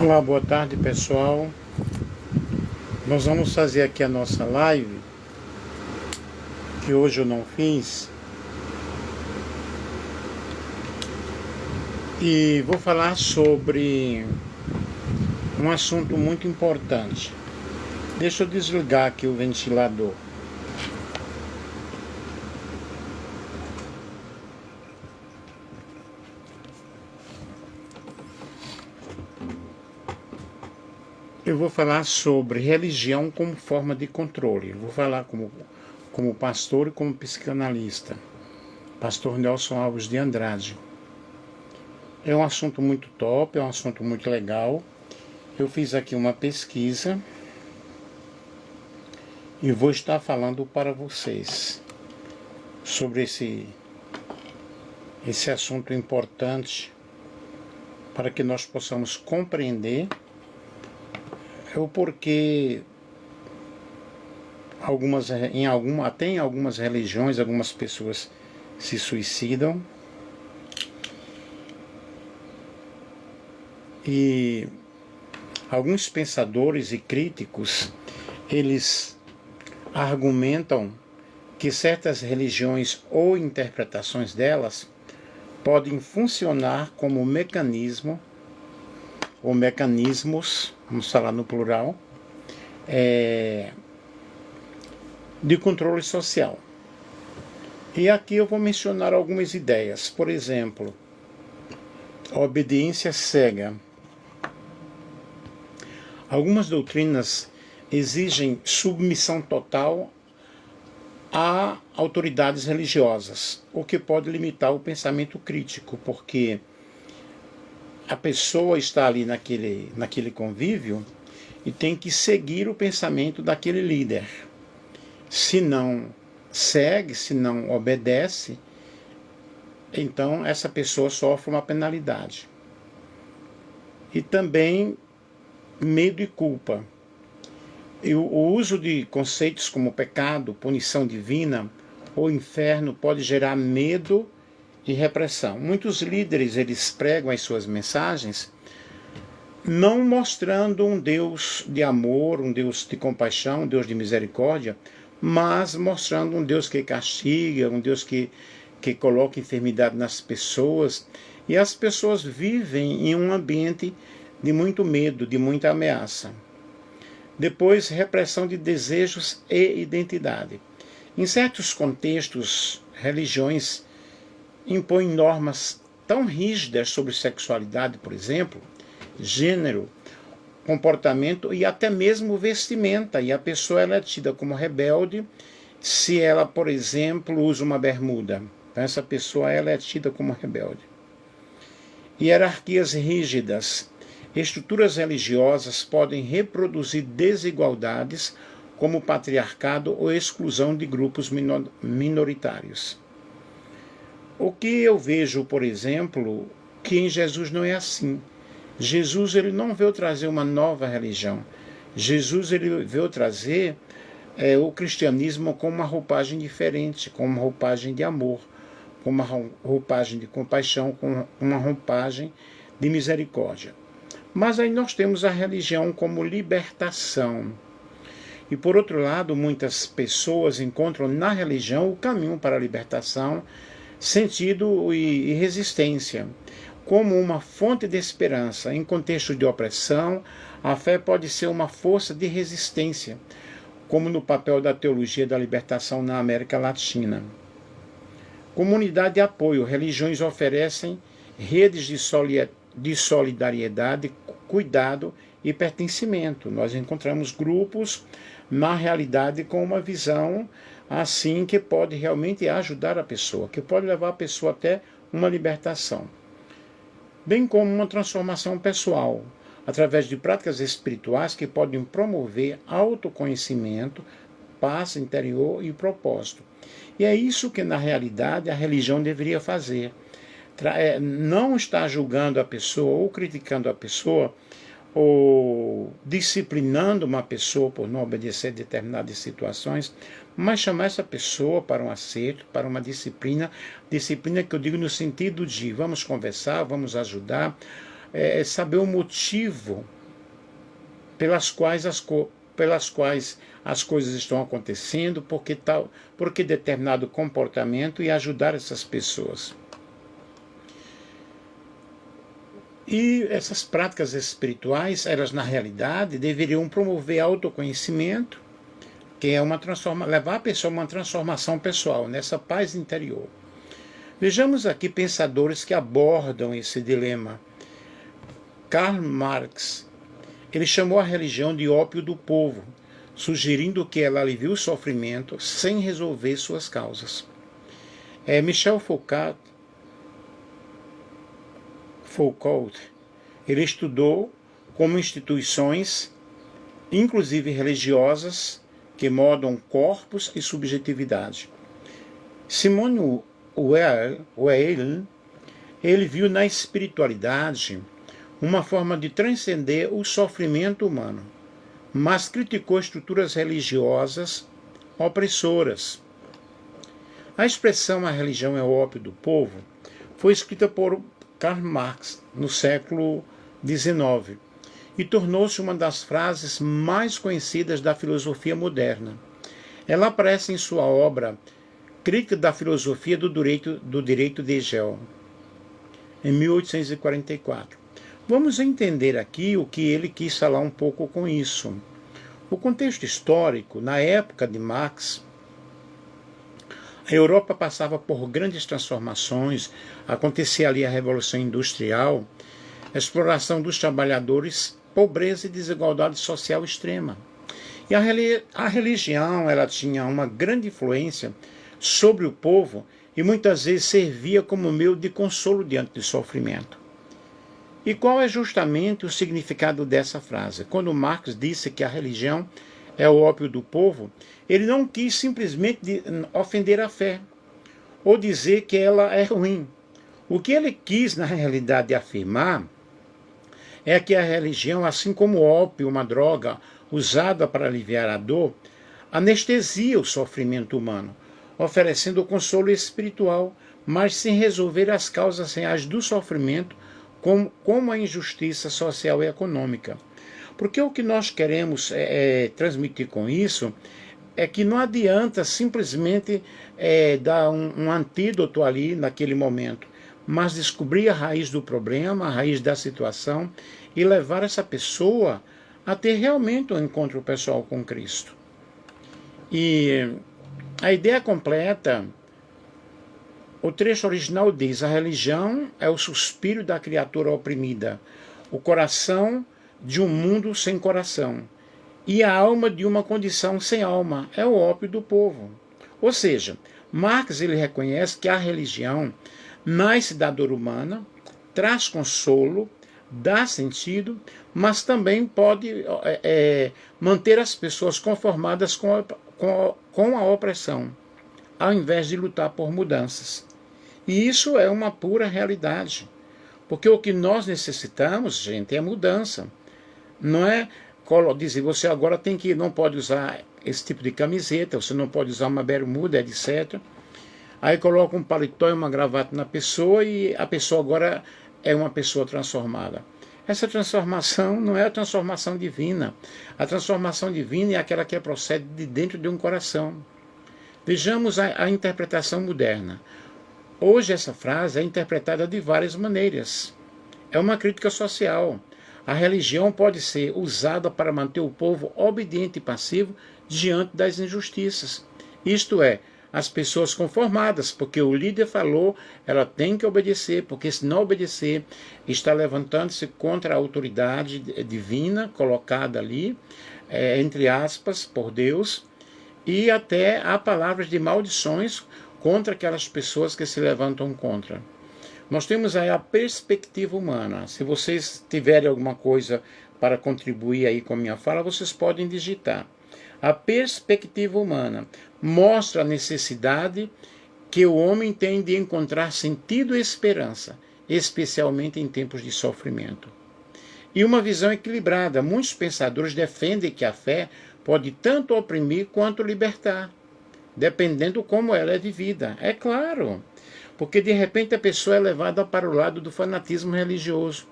Olá, boa tarde pessoal. Nós vamos fazer aqui a nossa live, que hoje eu não fiz, e vou falar sobre um assunto muito importante. Deixa eu desligar aqui o ventilador. Eu vou falar sobre religião como forma de controle. Vou falar como pastor e como psicanalista. Pastor Nelson Alves de Andrade. É um assunto muito top, é um assunto muito legal. Eu fiz aqui uma pesquisa e vou estar falando para vocês sobre esse assunto importante para que nós possamos compreender o porquê até em algumas religiões, algumas pessoas se suicidam. E alguns pensadores e críticos, eles argumentam que certas religiões ou interpretações delas podem funcionar como mecanismo, ou mecanismos, vamos falar no plural, de controle social. E aqui eu vou mencionar algumas ideias. Por exemplo, a obediência cega. Algumas doutrinas exigem submissão total a autoridades religiosas, o que pode limitar o pensamento crítico, porque a pessoa está ali naquele convívio e tem que seguir o pensamento daquele líder. Se não segue, se não obedece, então essa pessoa sofre uma penalidade. E também medo e culpa. E o uso de conceitos como pecado, punição divina ou inferno pode gerar medo e repressão. Muitos líderes, eles pregam as suas mensagens não mostrando um Deus de amor, um Deus de compaixão, um Deus de misericórdia, mas mostrando um Deus que castiga, um Deus que coloca enfermidade nas pessoas. E as pessoas vivem em um ambiente de muito medo, de muita ameaça. Depois, repressão de desejos e identidade. Em certos contextos, religiões impõem normas tão rígidas sobre sexualidade, por exemplo, gênero, comportamento e até mesmo vestimenta. E a pessoa ela é tida como rebelde se ela, por exemplo, usa uma bermuda. Então, essa pessoa ela é tida como rebelde. Hierarquias rígidas. Estruturas religiosas podem reproduzir desigualdades como patriarcado ou exclusão de grupos minoritários. O que eu vejo, por exemplo, que em Jesus não é assim. Jesus ele não veio trazer uma nova religião. Jesus ele veio trazer o cristianismo com uma roupagem diferente, com uma roupagem de amor, com uma roupagem de compaixão, com uma roupagem de misericórdia. Mas aí nós temos a religião como libertação. E por outro lado, muitas pessoas encontram na religião o caminho para a libertação, sentido e resistência. Como uma fonte de esperança em contexto de opressão, a fé pode ser uma força de resistência, como no papel da teologia da libertação na América Latina. Comunidade de apoio. Religiões oferecem redes de solidariedade, cuidado e pertencimento. Nós encontramos grupos, na realidade, com uma visão assim que pode realmente ajudar a pessoa, que pode levar a pessoa até uma libertação. Bem como uma transformação pessoal, através de práticas espirituais que podem promover autoconhecimento, paz interior e propósito. E é isso que, na realidade, a religião deveria fazer. Não estar julgando a pessoa ou criticando a pessoa ou disciplinando uma pessoa por não obedecer a determinadas situações, mas chamar essa pessoa para um acerto, para uma disciplina que eu digo no sentido de vamos conversar, vamos ajudar, saber o motivo pelas quais as coisas estão acontecendo, porque determinado comportamento, e ajudar essas pessoas. E essas práticas espirituais, elas na realidade deveriam promover autoconhecimento, que é levar a pessoa a uma transformação pessoal, nessa paz interior. Vejamos aqui pensadores que abordam esse dilema. Karl Marx, ele chamou a religião de ópio do povo, sugerindo que ela alivia o sofrimento sem resolver suas causas. Michel Foucault, ele estudou como instituições, inclusive religiosas, que modam corpos e subjetividade. Simone Weil, ele viu na espiritualidade uma forma de transcender o sofrimento humano, mas criticou estruturas religiosas opressoras. A expressão "a religião é o ópio do povo" foi escrita por Karl Marx no século XIX e tornou-se uma das frases mais conhecidas da filosofia moderna. Ela aparece em sua obra Crítica da Filosofia do Direito de Hegel, em 1844. Vamos entender aqui o que ele quis falar um pouco com isso. O contexto histórico, na época de Marx, a Europa passava por grandes transformações, acontecia ali a Revolução Industrial, a exploração dos trabalhadores, pobreza e desigualdade social extrema. E a religião, ela tinha uma grande influência sobre o povo e muitas vezes servia como meio de consolo diante do sofrimento. E qual é justamente o significado dessa frase? Quando Marx disse que a religião é o ópio do povo, ele não quis simplesmente ofender a fé ou dizer que ela é ruim. O que ele quis, na realidade, afirmar é que a religião, assim como o ópio, uma droga usada para aliviar a dor, anestesia o sofrimento humano, oferecendo o consolo espiritual, mas sem resolver as causas reais do sofrimento, como a injustiça social e econômica. Porque o que nós queremos transmitir com isso é que não adianta simplesmente dar um antídoto ali naquele momento, mas descobrir a raiz do problema, a raiz da situação e levar essa pessoa a ter realmente um encontro pessoal com Cristo. E a ideia completa, o trecho original diz: a religião é o suspiro da criatura oprimida, o coração de um mundo sem coração, e a alma de uma condição sem alma, é o ópio do povo. Ou seja, Marx ele reconhece que a religião nasce da dor humana, traz consolo, dá sentido, mas também pode manter as pessoas conformadas com a opressão, ao invés de lutar por mudanças. E isso é uma pura realidade, porque o que nós necessitamos, gente, é mudança. Não é dizer, você agora não pode usar esse tipo de camiseta, você não pode usar uma bermuda, etc. Aí coloca um paletó e uma gravata na pessoa e a pessoa agora é uma pessoa transformada. Essa transformação não é a transformação divina. A transformação divina é aquela que procede de dentro de um coração. Vejamos a interpretação moderna. Hoje essa frase é interpretada de várias maneiras. É uma crítica social. A religião pode ser usada para manter o povo obediente e passivo diante das injustiças. Isto é, as pessoas conformadas, porque o líder falou, ela tem que obedecer, porque se não obedecer, está levantando-se contra a autoridade divina colocada ali, entre aspas, por Deus, e até há palavras de maldições contra aquelas pessoas que se levantam contra. Nós temos aí a perspectiva humana. Se vocês tiverem alguma coisa para contribuir aí com a minha fala, vocês podem digitar. A perspectiva humana mostra a necessidade que o homem tem de encontrar sentido e esperança, especialmente em tempos de sofrimento. E uma visão equilibrada. Muitos pensadores defendem que a fé pode tanto oprimir quanto libertar, dependendo como ela é vivida. É claro, porque de repente a pessoa é levada para o lado do fanatismo religioso.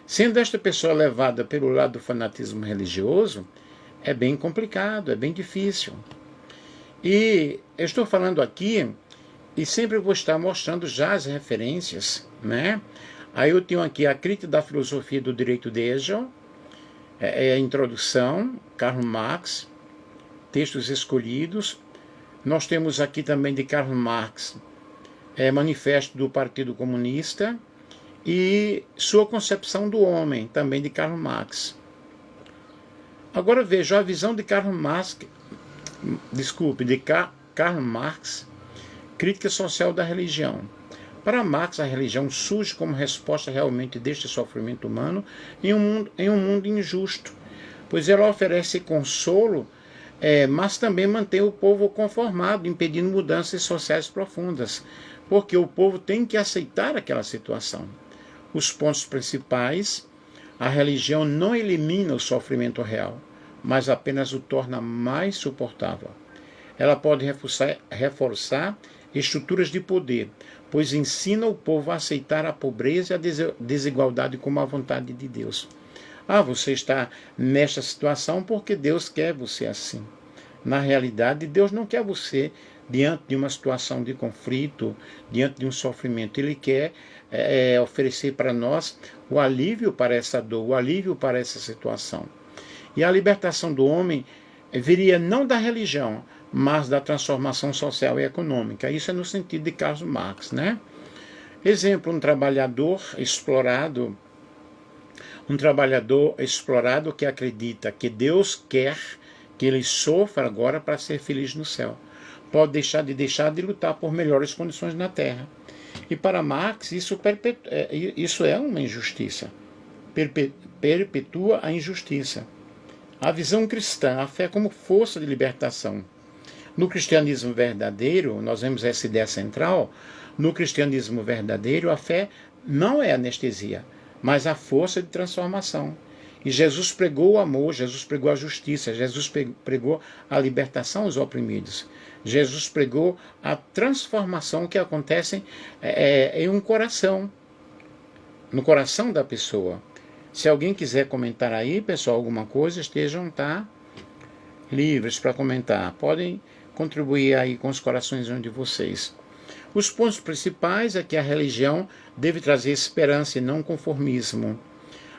Sendo esta pessoa levada pelo lado do fanatismo religioso, é bem complicado, é bem difícil. E eu estou falando aqui, e sempre vou estar mostrando já as referências, né? Aí eu tenho aqui a Crítica da Filosofia do Direito de Hegel, a introdução, Karl Marx, textos escolhidos. Nós temos aqui também de Karl Marx, Manifesto do Partido Comunista, e Sua Concepção do Homem, também de Karl Marx. Agora veja a visão de Karl Marx, Karl Marx, Crítica Social da Religião. Para Marx, a religião surge como resposta realmente deste sofrimento humano em um mundo injusto, pois ela oferece consolo, mas também mantém o povo conformado, impedindo mudanças sociais profundas, porque o povo tem que aceitar aquela situação. Os pontos principais: a religião não elimina o sofrimento real, mas apenas o torna mais suportável. Ela pode reforçar estruturas de poder, pois ensina o povo a aceitar a pobreza e a desigualdade como a vontade de Deus. Você está nesta situação porque Deus quer você assim. Na realidade, Deus não quer você diante de uma situação de conflito, diante de um sofrimento. Ele quer oferecer para nós o alívio para essa dor, o alívio para essa situação. E a libertação do homem viria não da religião, mas da transformação social e econômica. Isso é no sentido de Karl Marx, né? Exemplo, um trabalhador explorado que acredita que Deus quer que ele sofra agora para ser feliz no céu. Pode deixar de lutar por melhores condições na terra. E para Marx, isso é uma injustiça. Perpetua a injustiça. A visão cristã, a fé como força de libertação. No cristianismo verdadeiro, nós vemos essa ideia central, no cristianismo verdadeiro, a fé não é anestesia, mas a força de transformação. E Jesus pregou o amor, Jesus pregou a justiça, Jesus pregou a libertação aos oprimidos. Jesus pregou a transformação que acontece em um coração, no coração da pessoa. Se alguém quiser comentar aí, pessoal, alguma coisa, estejam livres para comentar. Podem contribuir aí com os corações de vocês. Os pontos principais é que a religião deve trazer esperança e não conformismo.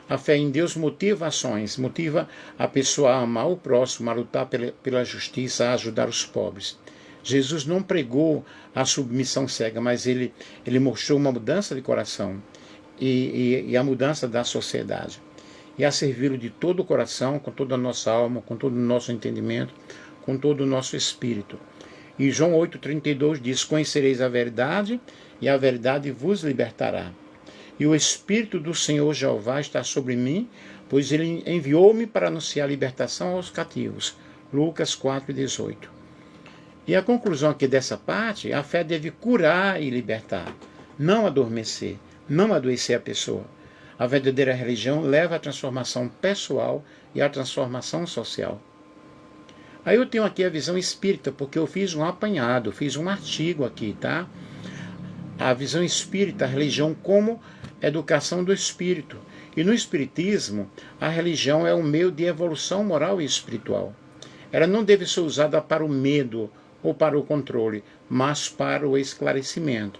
A fé em Deus motiva ações, motiva a pessoa a amar o próximo, a lutar pela justiça, a ajudar os pobres. Jesus não pregou a submissão cega, mas ele mostrou uma mudança de coração e a mudança da sociedade. E a servi-lo de todo o coração, com toda a nossa alma, com todo o nosso entendimento, com todo o nosso espírito. E João 8,32 diz: conhecereis a verdade, e a verdade vos libertará. E o Espírito do Senhor Jeová está sobre mim, pois ele enviou-me para anunciar a libertação aos cativos. Lucas 4,18. E a conclusão aqui dessa parte: a fé deve curar e libertar, não adormecer, não adoecer a pessoa. A verdadeira religião leva à transformação pessoal e à transformação social. Aí eu tenho aqui a visão espírita, porque eu fiz um apanhado, fiz um artigo aqui, tá? A visão espírita, a religião como educação do espírito. E no espiritismo, a religião é um meio de evolução moral e espiritual. Ela não deve ser usada para o medo ou para o controle, mas para o esclarecimento.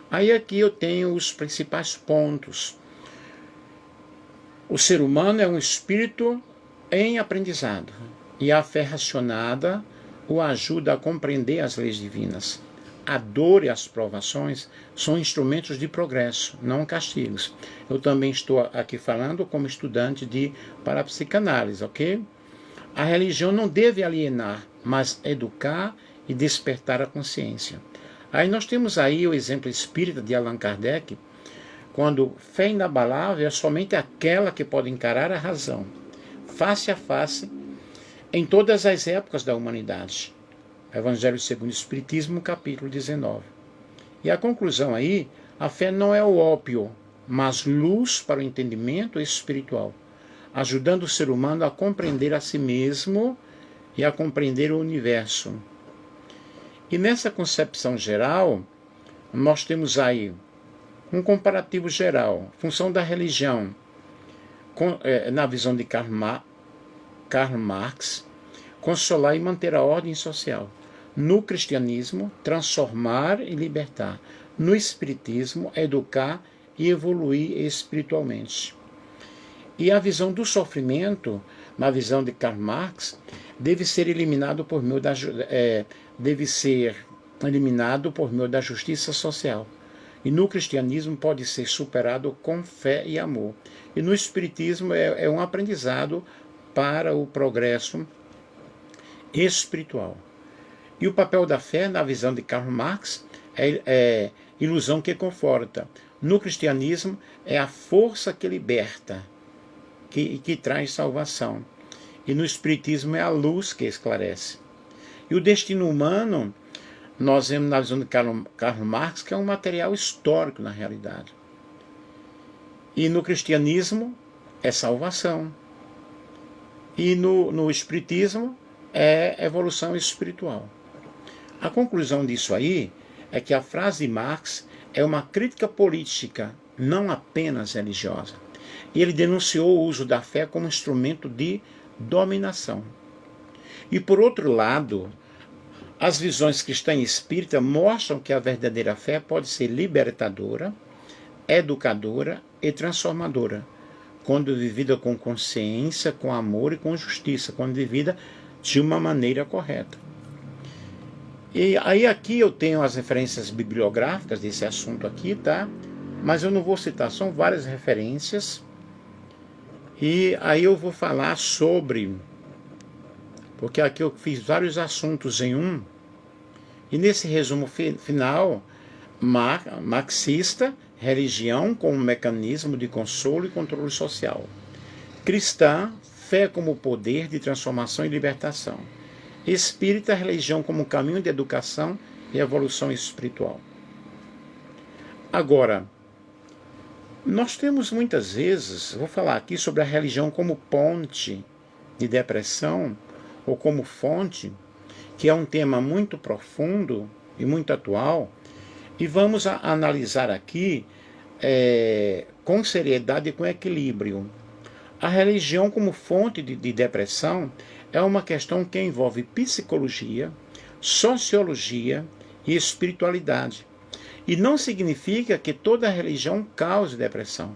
Aí aqui eu tenho os principais pontos. O ser humano é um espírito em aprendizado, e a fé racionada o ajuda a compreender as leis divinas. A dor e as provações são instrumentos de progresso, não castigos. Eu também estou aqui falando como estudante de parapsicanálise, ok? A religião não deve alienar, mas educar e despertar a consciência. Aí nós temos aí o exemplo espírita de Allan Kardec, quando fé inabalável é somente aquela que pode encarar a razão, face a face, em todas as épocas da humanidade. Evangelho segundo o Espiritismo, capítulo 19. E a conclusão aí: a fé não é o ópio, mas luz para o entendimento espiritual, ajudando o ser humano a compreender a si mesmo e a compreender o universo. E nessa concepção geral, nós temos aí um comparativo geral, função da religião. na visão de Karl Marx, consolar e manter a ordem social. No cristianismo, transformar e libertar. No espiritismo, educar e evoluir espiritualmente. E a visão do sofrimento, na visão de Karl Marx, deve ser eliminado por meio da justiça social. E no cristianismo pode ser superado com fé e amor. E no espiritismo é um aprendizado para o progresso espiritual. E o papel da fé, na visão de Karl Marx, é ilusão que conforta. No cristianismo, é a força que liberta, que traz salvação. E no espiritismo é a luz que esclarece. E o destino humano, nós vemos na visão de Karl Marx, que é um material histórico na realidade. E no cristianismo é salvação. E no espiritismo é evolução espiritual. A conclusão disso aí é que a frase de Marx é uma crítica política, não apenas religiosa. E ele denunciou o uso da fé como instrumento de dominação. E por outro lado, as visões cristã e espírita mostram que a verdadeira fé pode ser libertadora, educadora e transformadora, quando vivida com consciência, com amor e com justiça, quando vivida de uma maneira correta. E aí aqui eu tenho as referências bibliográficas desse assunto aqui, tá? Mas eu não vou citar, são várias referências. E aí eu vou falar sobre, porque aqui eu fiz vários assuntos em um, e nesse resumo final, marxista, religião como mecanismo de consolo e controle social. Cristã, fé como poder de transformação e libertação. Espírita, religião como caminho de educação e evolução espiritual. Agora, nós temos muitas vezes, vou falar aqui sobre a religião como ponte de depressão, ou como fonte, que é um tema muito profundo e muito atual, e vamos analisar aqui com seriedade e com equilíbrio. A religião como fonte de depressão é uma questão que envolve psicologia, sociologia e espiritualidade. E não significa que toda religião cause depressão,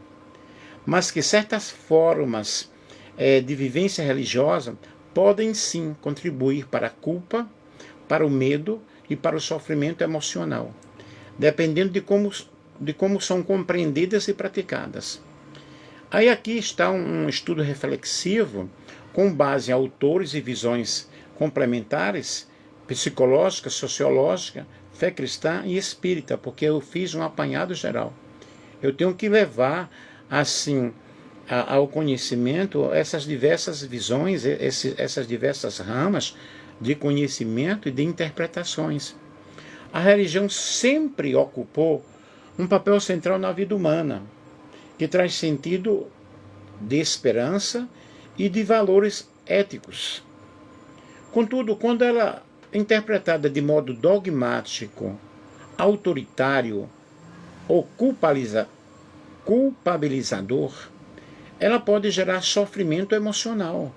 mas que certas formas de vivência religiosa podem sim contribuir para a culpa, para o medo e para o sofrimento emocional, dependendo de como são compreendidas e praticadas. Aí aqui está um estudo reflexivo com base em autores e visões complementares, psicológica, sociológica, fé cristã e espírita, porque eu fiz um apanhado geral. Eu tenho que levar, assim, ao conhecimento essas diversas visões, essas diversas ramas de conhecimento e de interpretações. A religião sempre ocupou um papel central na vida humana, que traz sentido de esperança e de valores éticos. Contudo, quando ela é interpretada de modo dogmático, autoritário ou culpabilizador, ela pode gerar sofrimento emocional.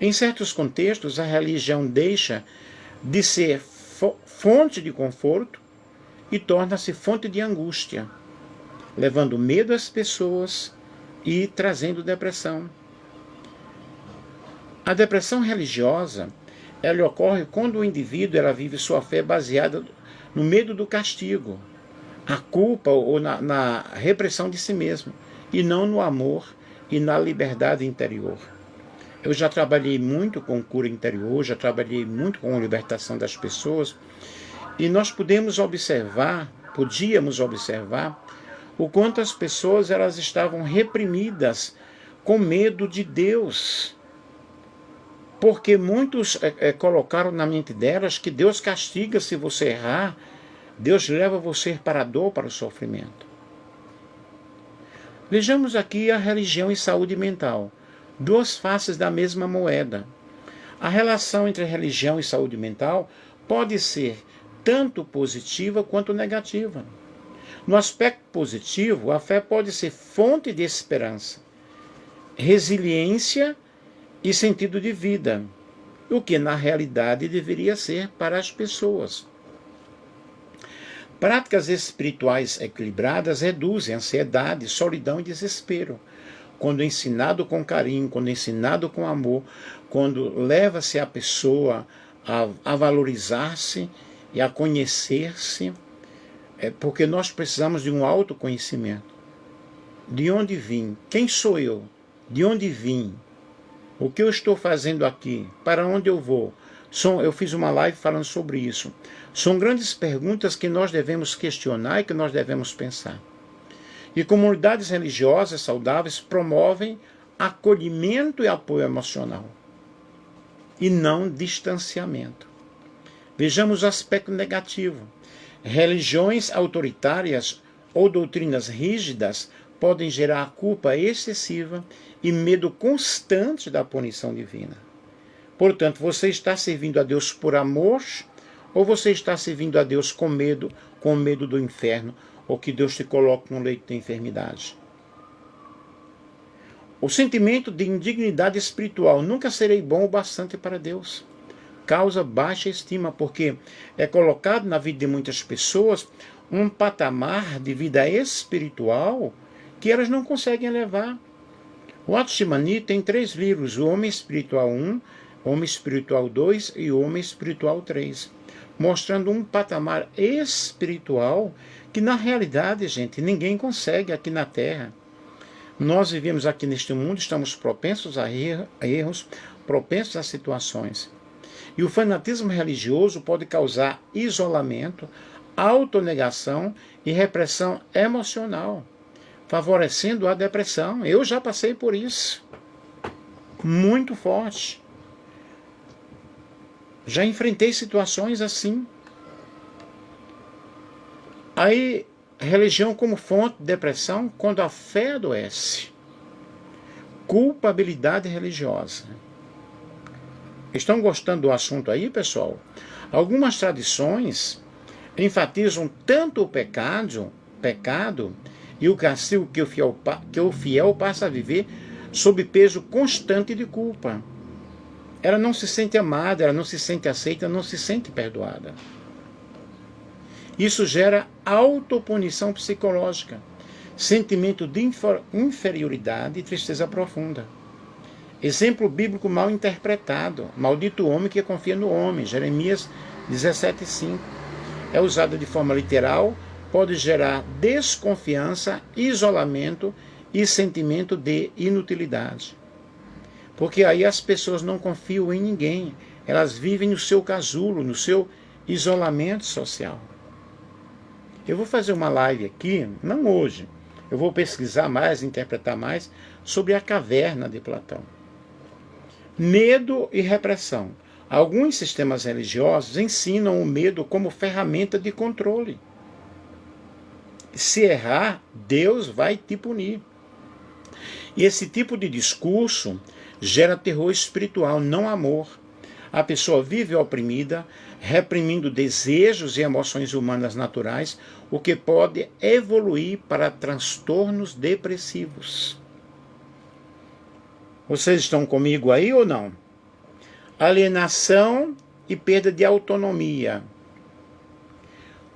Em certos contextos, a religião deixa de ser fonte de conforto e torna-se fonte de angústia, levando medo às pessoas e trazendo depressão. A depressão religiosa, ela ocorre quando o indivíduo vive sua fé baseada no medo do castigo, a culpa ou na repressão de si mesmo, e não no amor e na liberdade interior. Eu já trabalhei muito com cura interior, já trabalhei muito com a libertação das pessoas, e nós podíamos observar o quanto as pessoas elas estavam reprimidas com medo de Deus. Porque muitos colocaram na mente delas que Deus castiga se você errar, Deus leva você para a dor, para o sofrimento. Vejamos aqui a religião e saúde mental, duas faces da mesma moeda. A relação entre religião e saúde mental pode ser tanto positiva quanto negativa. No aspecto positivo, a fé pode ser fonte de esperança resiliência e sentido de vida, o que na realidade deveria ser para as pessoas. Práticas espirituais equilibradas reduzem ansiedade, solidão e desespero. Quando ensinado com carinho, quando ensinado com amor, quando leva-se a pessoa a valorizar-se e a conhecer-se, porque nós precisamos de um autoconhecimento. De onde vim? Quem sou eu? De onde vim? O que eu estou fazendo aqui? Para onde eu vou? Eu fiz uma live falando sobre isso. São grandes perguntas que nós devemos questionar e que nós devemos pensar. E comunidades religiosas saudáveis promovem acolhimento e apoio emocional, e não distanciamento. Vejamos o aspecto negativo. Religiões autoritárias ou doutrinas rígidas podem gerar culpa excessiva e medo constante da punição divina. Portanto, você está servindo a Deus por amor ou você está servindo a Deus com medo do inferno, ou que Deus te coloque no leito de enfermidade? O sentimento de indignidade espiritual, nunca serei bom o bastante para Deus, causa baixa estima, porque é colocado na vida de muitas pessoas um patamar de vida espiritual que elas não conseguem elevar. O Atshimani tem 3 livros, o Homem Espiritual 1, Homem Espiritual 2 e o Homem Espiritual 3, mostrando um patamar espiritual que na realidade, gente, ninguém consegue aqui na Terra. Nós vivemos aqui neste mundo, estamos propensos a erros, propensos a situações. E o fanatismo religioso pode causar isolamento, autonegação e repressão emocional, favorecendo a depressão. Eu já passei por isso, muito forte. Já enfrentei situações assim. Aí, religião como fonte de depressão, quando a fé adoece. Culpabilidade religiosa. Estão gostando do assunto aí, pessoal? Algumas tradições enfatizam tanto o pecado e o castigo que o fiel passa a viver sob peso constante de culpa. Ela não se sente amada, ela não se sente aceita, não se sente perdoada. Isso gera autopunição psicológica, sentimento de inferioridade e tristeza profunda. Exemplo bíblico mal interpretado: maldito o homem que confia no homem, Jeremias 17,5. É usado de forma literal, pode gerar desconfiança, isolamento e sentimento de inutilidade. Porque aí as pessoas não confiam em ninguém, elas vivem no seu casulo, no seu isolamento social. Eu vou fazer uma live aqui, não hoje, eu vou pesquisar mais, interpretar mais sobre a caverna de Platão. Medo e repressão. Alguns sistemas religiosos ensinam o medo como ferramenta de controle. Se errar, Deus vai te punir. E esse tipo de discurso gera terror espiritual, não amor. A pessoa vive oprimida, reprimindo desejos e emoções humanas naturais, o que pode evoluir para transtornos depressivos. Vocês estão comigo aí ou não? Alienação e perda de autonomia.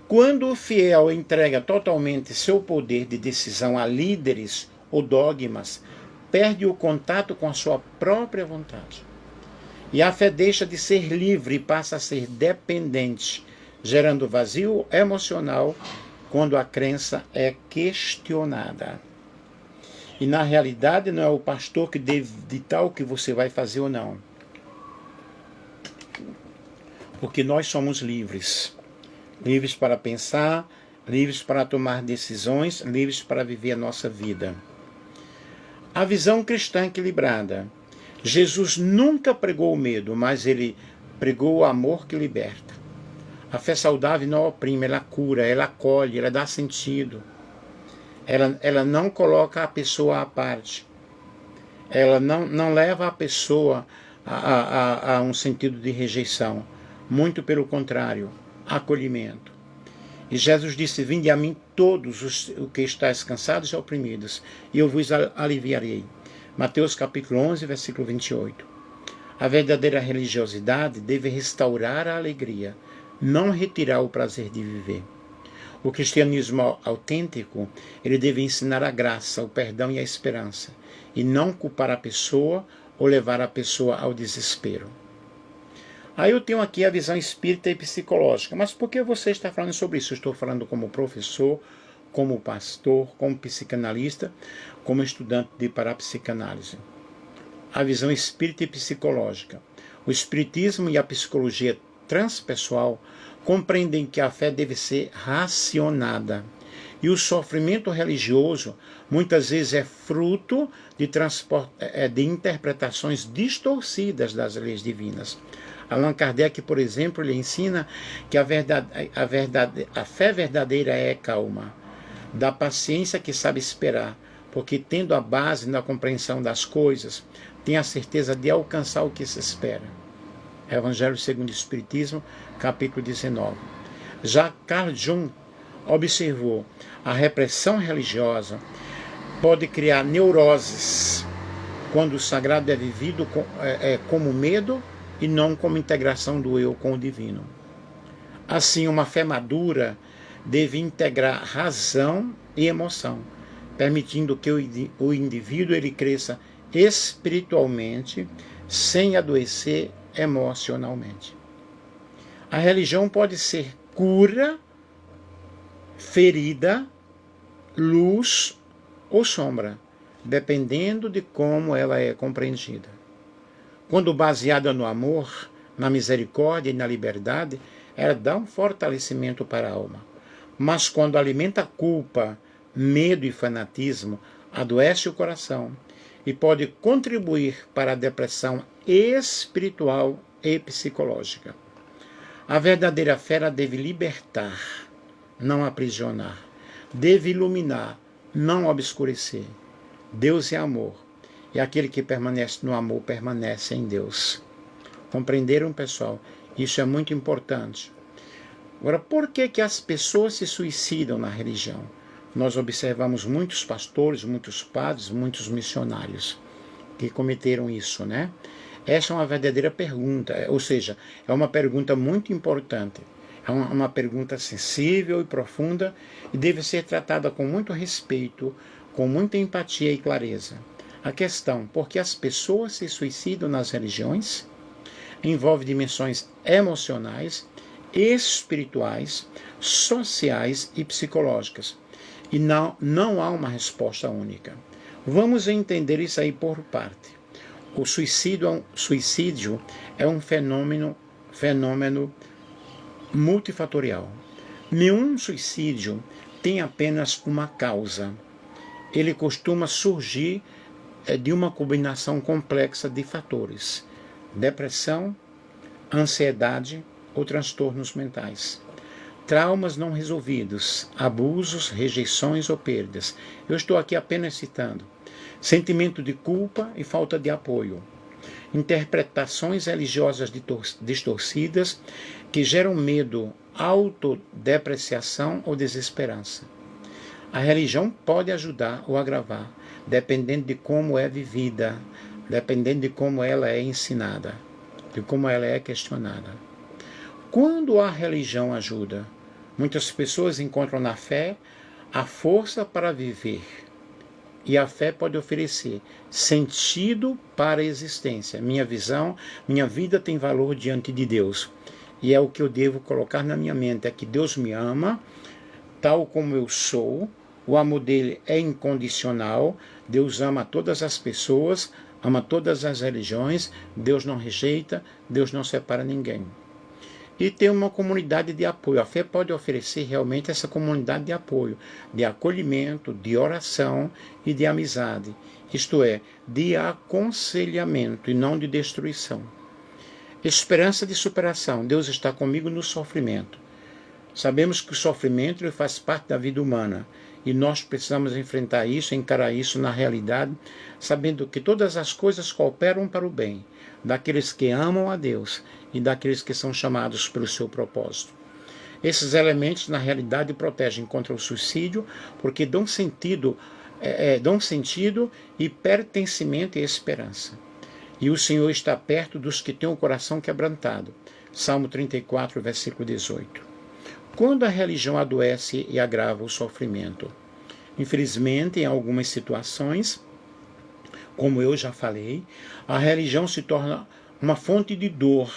Quando o fiel entrega totalmente seu poder de decisão a líderes ou dogmas, perde o contato com a sua própria vontade. E a fé deixa de ser livre e passa a ser dependente, gerando vazio emocional quando a crença é questionada. E na realidade não é o pastor que deve ditar o que você vai fazer ou não. Porque nós somos livres. Livres para pensar, livres para tomar decisões, livres para viver a nossa vida. A visão cristã equilibrada. Jesus nunca pregou o medo, mas ele pregou o amor que liberta. A fé saudável não oprime, ela cura, ela acolhe, ela dá sentido. Ela não coloca a pessoa à parte. Ela não leva a pessoa a um sentido de rejeição. Muito pelo contrário, acolhimento. E Jesus disse: vinde a mim todos os que estáis cansados e oprimidos, e eu vos aliviarei. Mateus capítulo 11, versículo 28. A verdadeira religiosidade deve restaurar a alegria, não retirar o prazer de viver. O cristianismo autêntico, ele deve ensinar a graça, o perdão e a esperança, e não culpar a pessoa ou levar a pessoa ao desespero. Aí eu tenho aqui a visão espírita e psicológica. Mas por que você está falando sobre isso? Eu estou falando como professor, como pastor, como psicanalista, como estudante de parapsicanálise. A visão espírita e psicológica. O espiritismo e a psicologia transpessoal compreendem que a fé deve ser racionada. E o sofrimento religioso muitas vezes é fruto de interpretações distorcidas das leis divinas. Allan Kardec, por exemplo, ele ensina que a fé verdadeira é calma, da paciência que sabe esperar, porque tendo a base na compreensão das coisas, tem a certeza de alcançar o que se espera. Evangelho segundo o Espiritismo, capítulo 19. Já Carl Jung observou: a repressão religiosa pode criar neuroses, quando o sagrado é vivido como medo e não como integração do eu com o divino. Assim, uma fé madura deve integrar razão e emoção, permitindo que o indivíduo ele cresça espiritualmente, sem adoecer emocionalmente. A religião pode ser cura, ferida, luz ou sombra, dependendo de como ela é compreendida. Quando baseada no amor, na misericórdia e na liberdade, ela dá um fortalecimento para a alma. Mas quando alimenta culpa, medo e fanatismo, adoece o coração e pode contribuir para a depressão espiritual e psicológica. A verdadeira fé deve libertar, não aprisionar. Deve iluminar, não obscurecer. Deus é amor. E aquele que permanece no amor permanece em Deus. Compreenderam, pessoal? Isso é muito importante. Agora, por que as pessoas se suicidam na religião? Nós observamos muitos pastores, muitos padres, muitos missionários que cometeram isso, né? Essa é uma verdadeira pergunta, ou seja, é uma pergunta muito importante. É uma pergunta sensível e profunda e deve ser tratada com muito respeito, com muita empatia e clareza. A questão, por que as pessoas se suicidam nas religiões, envolve dimensões emocionais, espirituais, sociais e psicológicas. E não há uma resposta única. Vamos entender isso aí por parte. O suicídio é um fenômeno multifatorial. Nenhum suicídio tem apenas uma causa. Ele costuma surgir de uma combinação complexa de fatores: depressão, ansiedade ou transtornos mentais, traumas não resolvidos, abusos, rejeições ou perdas. Eu estou aqui apenas citando. Sentimento de culpa e falta de apoio, interpretações religiosas distorcidas que geram medo, autodepreciação ou desesperança. A religião pode ajudar ou agravar, dependendo de como é vivida, dependendo de como ela é ensinada, de como ela é questionada. Quando a religião ajuda, muitas pessoas encontram na fé a força para viver. E a fé pode oferecer sentido para a existência. Minha visão, minha vida tem valor diante de Deus. E é o que eu devo colocar na minha mente, é que Deus me ama, tal como eu sou. O amor dele é incondicional. Deus ama todas as pessoas, ama todas as religiões. Deus não rejeita, Deus não separa ninguém. E tem uma comunidade de apoio. A fé pode oferecer realmente essa comunidade de apoio, de acolhimento, de oração e de amizade. Isto é, de aconselhamento e não de destruição. Esperança de superação. Deus está comigo no sofrimento. Sabemos que o sofrimento ele faz parte da vida humana. E nós precisamos enfrentar isso, encarar isso na realidade, sabendo que todas as coisas cooperam para o bem daqueles que amam a Deus e daqueles que são chamados pelo seu propósito. Esses elementos, na realidade, protegem contra o suicídio, porque dão sentido dão sentido e pertencimento e esperança. E o Senhor está perto dos que têm o coração quebrantado. Salmo 34, versículo 18. Quando a religião adoece e agrava o sofrimento? Infelizmente, em algumas situações, como eu já falei, a religião se torna uma fonte de dor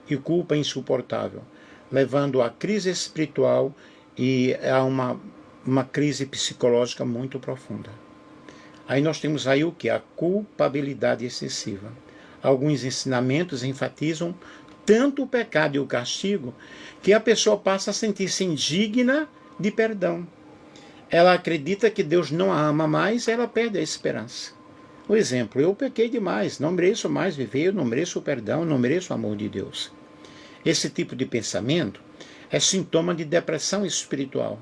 e culpa insuportável, levando à crise espiritual e a uma crise psicológica muito profunda. Aí nós temos aí o que? A culpabilidade excessiva. Alguns ensinamentos enfatizam tanto o pecado e o castigo que a pessoa passa a sentir-se indigna de perdão. Ela acredita que Deus não a ama mais, ela perde a esperança. O exemplo, eu pequei demais, não mereço mais viver, eu não mereço o perdão, não mereço o amor de Deus. Esse tipo de pensamento é sintoma de depressão espiritual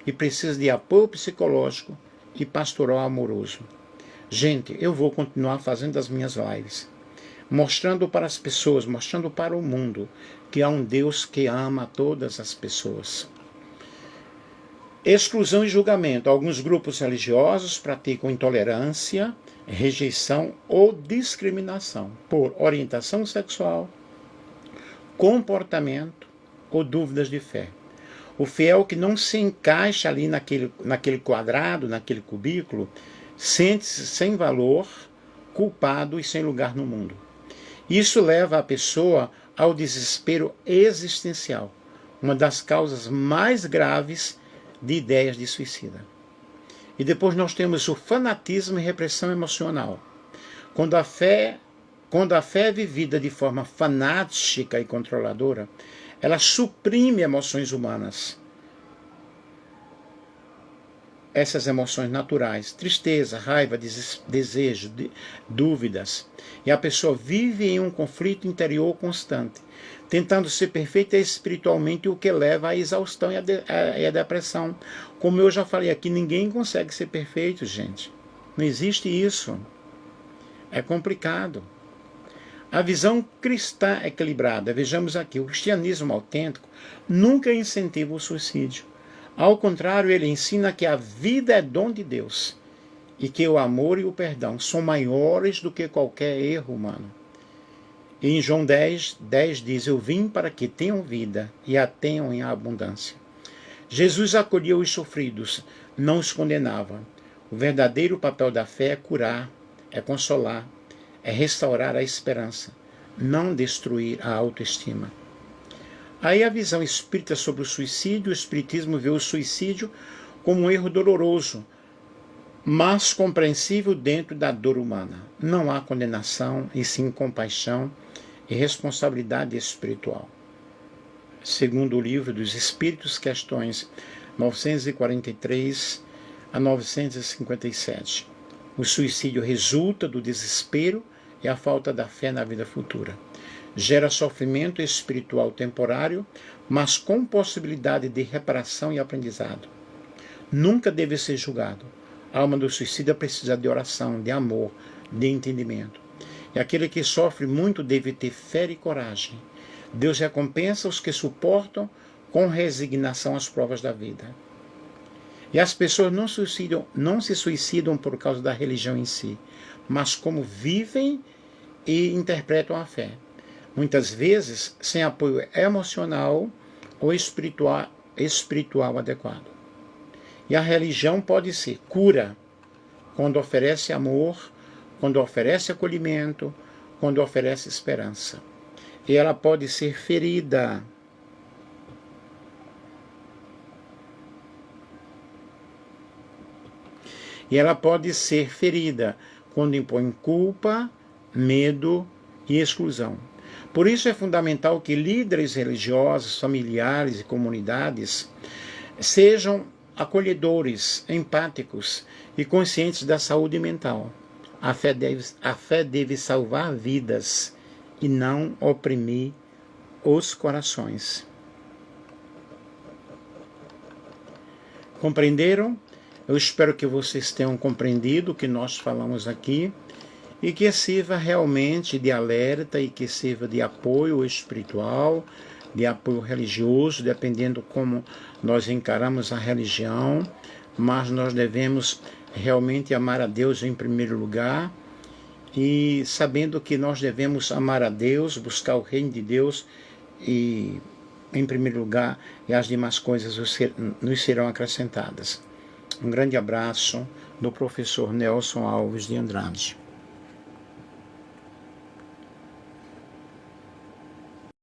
e precisa de apoio psicológico e pastoral amoroso. Gente, eu vou continuar fazendo as minhas lives, mostrando para as pessoas, mostrando para o mundo que há um Deus que ama todas as pessoas. Exclusão e julgamento. Alguns grupos religiosos praticam intolerância, rejeição ou discriminação por orientação sexual, comportamento ou dúvidas de fé. O fiel que não se encaixa ali naquele quadrado, naquele cubículo, sente-se sem valor, culpado e sem lugar no mundo. Isso leva a pessoa ao desespero existencial, uma das causas mais graves de ideias de suicida. E depois nós temos o fanatismo e repressão emocional. Quando a fé é vivida de forma fanática e controladora, ela suprime emoções humanas. Essas emoções naturais, tristeza, raiva, desejo, dúvidas. E a pessoa vive em um conflito interior constante, tentando ser perfeita espiritualmente, o que leva à exaustão e à depressão. Como eu já falei aqui, ninguém consegue ser perfeito, gente. Não existe isso. É complicado. A visão cristã equilibrada, vejamos aqui, o cristianismo autêntico nunca incentiva o suicídio. Ao contrário, ele ensina que a vida é dom de Deus e que o amor e o perdão são maiores do que qualquer erro humano. E em João 10 diz, eu vim para que tenham vida e a tenham em abundância. Jesus acolheu os sofridos, não os condenava. O verdadeiro papel da fé é curar, é consolar, é restaurar a esperança, não destruir a autoestima. Aí a visão espírita sobre o suicídio, o espiritismo vê o suicídio como um erro doloroso, mas compreensível dentro da dor humana. Não há condenação, e sim compaixão e responsabilidade espiritual. Segundo o Livro dos Espíritos, questões 943 a 957. O suicídio resulta do desespero e a falta da fé na vida futura. Gera sofrimento espiritual temporário, mas com possibilidade de reparação e aprendizado. Nunca deve ser julgado. A alma do suicida precisa de oração, de amor, de entendimento. E aquele que sofre muito deve ter fé e coragem. Deus recompensa os que suportam com resignação as provas da vida. E as pessoas não se suicidam por causa da religião em si, mas como vivem e interpretam a fé. Muitas vezes sem apoio emocional ou espiritual adequado. E a religião pode ser cura, quando oferece amor, quando oferece acolhimento, quando oferece esperança. E ela pode ser ferida. E ela pode ser ferida quando impõe culpa, medo e exclusão. Por isso é fundamental que líderes religiosos, familiares e comunidades sejam acolhedores, empáticos e conscientes da saúde mental. A fé deve salvar vidas e não oprimir os corações. Compreenderam? Eu espero que vocês tenham compreendido o que nós falamos aqui e que sirva realmente de alerta e que sirva de apoio espiritual, de apoio religioso, dependendo como nós encaramos a religião, mas nós devemos realmente amar a Deus em primeiro lugar, e sabendo que nós devemos amar a Deus, buscar o reino de Deus e em primeiro lugar, e as demais coisas nos serão acrescentadas. Um grande abraço do professor Nelson Alves de Andrade.